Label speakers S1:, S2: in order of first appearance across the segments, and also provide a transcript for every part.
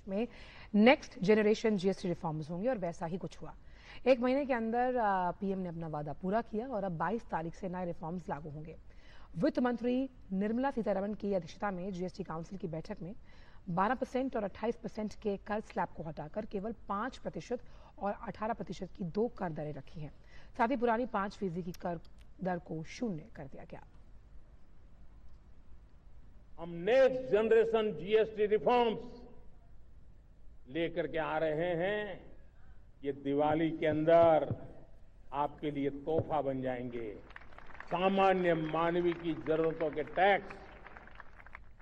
S1: में next generation GST reforms होंगे और वैसा ही कुछ हुआ। 1 महीने के अंदर पीएम ने अपना वादा पूरा किया और अब 22 तारीख से नए रिफॉर्म्स लागू होंगे। वित्त मंत्री निर्मला सीतारमण की अध्यक्षता में जीएसटी काउंसिल की बैठक में 12% और 28% के कर स्लैब को हटाकर केवल 5% और 18% की 2 कर दरें रखी हैं। साथ ही पुरानी 5% की कर दर को शून्य कर दिया गया।
S2: हम नेक्स्ट जनरेशन जीएसटी रिफॉर्म्स लेकर के आ रहे हैं। ये दिवाली के अंदर आपके लिए तोहफा बन जाएंगे। सामान्य मानवीय की जरूरतों के टैक्स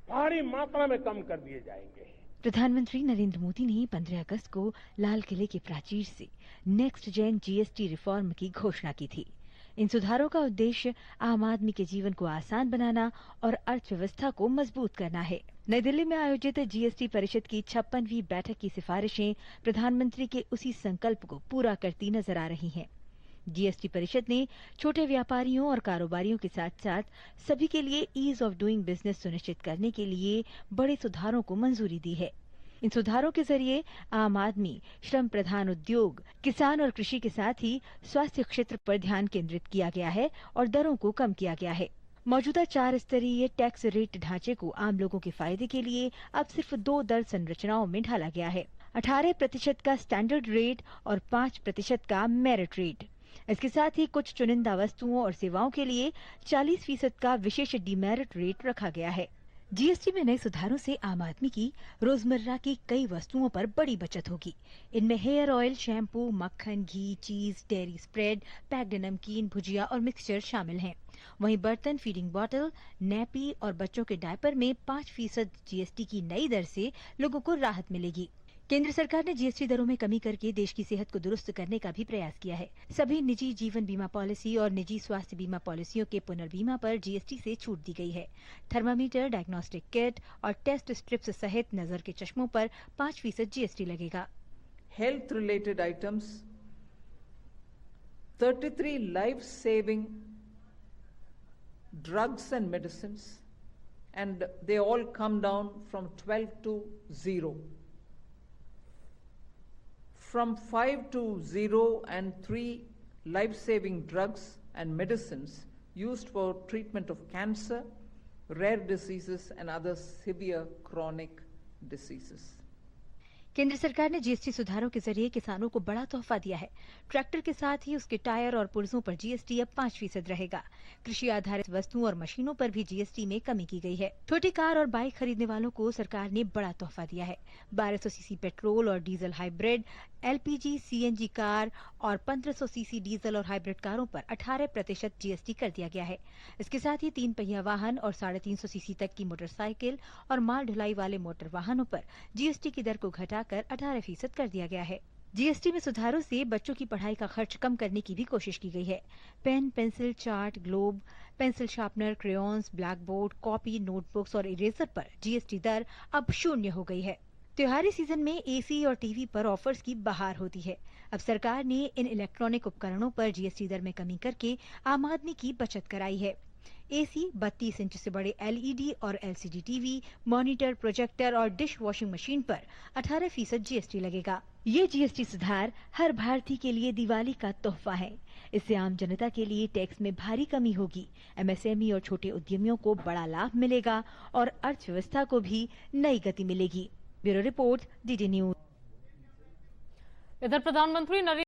S2: भारी मात्रा में कम कर दिए जाएंगे।
S3: प्रधानमंत्री नरेंद्र मोदी ने 15 अगस्त को लाल किले की प्राचीर से नेक्स्ट जेन जीएसटी रिफॉर्म की घोषणा की थी। इन सुधारों का उद्देश्य आम आदमी के जीवन को आसान बनाना और अर्थव्यवस्था को मजबूत करना है। नई दिल्ली में आयोजित जीएसटी परिषद की 56वीं बैठक की सिफारिशें प्रधानमंत्री के उसी संकल्प को पूरा करती नजर आ रही हैं। जीएसटी परिषद ने छोटे व्यापारियों और कारोबारियों के साथ साथ सभी के लिए ईज ऑफ डूइंग बिजनेस सुनिश्चित करने के लिए बड़े सुधारों को मंजूरी दी है। इन सुधारों के जरिए आम आदमी, श्रम प्रधान उद्योग, किसान और कृषि के साथ ही स्वास्थ्य क्षेत्र पर ध्यान केंद्रित किया गया है और दरों को कम किया गया है। मौजूदा 4 स्तरीय टैक्स रेट ढांचे को आम लोगों के फायदे के लिए अब सिर्फ 2 दर संरचनाओं में ढाला गया है। 18% का स्टैंडर्ड रेट और 5% का मेरिट रेट। इसके साथ ही कुछ चुनिंदा वस्तुओं और सेवाओं के लिए 40% का विशेष डीमेरिट रेट रखा गया है। जीएसटी में नए सुधारों से आम आदमी की रोजमर्रा की कई वस्तुओं पर बड़ी बचत होगी। इनमें हेयर ऑयल, शैम्पू, मक्खन, घी, चीज, डेयरी स्प्रेड, पैक्ड नमकीन, भुजिया और मिक्सचर शामिल हैं। वहीं बर्तन, फीडिंग बॉटल, नैपी और बच्चों के डायपर में 5% जीएसटी की नई दर से लोगों को राहत मिलेगी। केंद्र सरकार ने जीएसटी दरों में कमी करके देश की सेहत को दुरुस्त करने का भी प्रयास किया है। सभी निजी जीवन बीमा पॉलिसी और निजी स्वास्थ्य बीमा पॉलिसियों के पुनर्बीमा पर जीएसटी से छूट दी गई है। थर्मामीटर, डायग्नोस्टिक किट और टेस्ट स्ट्रिप्स सहित नजर के चश्मों पर 5% जीएसटी लगेगा।
S4: Health related items, 33 life saving drugs and medicines, and they all come down from 12 to 0. From 5 to 0 and 3 life-saving drugs and medicines used for treatment of cancer, rare diseases and other severe chronic diseases.
S3: केंद्र सरकार ने GST सुधारों के जरिए किसानों को बड़ा तोहफा दिया है। ट्रैक्टर के साथ ही उसके टायर और पुर्जों पर जीएसटी अब 5% रहेगा। कृषि आधारित वस्तुओं और मशीनों पर भी जीएसटी में कमी की गई है। छोटी कार और बाइक खरीदने वालों को सरकार ने बड़ा तोहफा दिया है। 1200 सीसी पेट्रोल और diesel hybrid, LPG, CNG car और 1500 सीसी डीजल और हाइब्रिड कारों पर 18% जीएसटी कर दिया गया है। इसके साथ ही 3 पहिया वाहन और 350 सीसी तक की मोटरसाइकिल और माल ढुलाई वाले मोटर वाहनों पर जीएसटी की दर को घटाकर 18% कर दिया गया है। जीएसटी में सुधारों से बच्चों की पढ़ाई का खर्च कम करने की भी कोशिश की गई है। Pen, pencil, chart, globe, pencil sharpener, crayons, black board, copy, notebooks और इरेजर पर जीएसटी दर अब 0 हो गई है। त्योहारी सीजन में एसी और टीवी पर ऑफर्स की बहार होती है। अब सरकार ने इन इलेक्ट्रॉनिक उपकरणों पर जीएसटी दर में कमी करके आम आदमी की बचत कराई है। एसी, 32 इंच से बड़े एलईडी और एलसीडी टीवी, मॉनिटर, प्रोजेक्टर और डिश वॉशिंग मशीन पर 18% जीएसटी लगेगा। ये जीएसटी सुधार हर भारतीय के लिए दिवाली का तोहफा है। इससे आम जनता के लिए टैक्स में भारी कमी होगी। एमएसएमई और छोटे उद्यमियों को बड़ा लाभ मिलेगा और अर्थव्यवस्था को भी नई गति मिलेगी। Bureau report, DD news.
S5: इधर प्रधानमंत्री नरेंद्र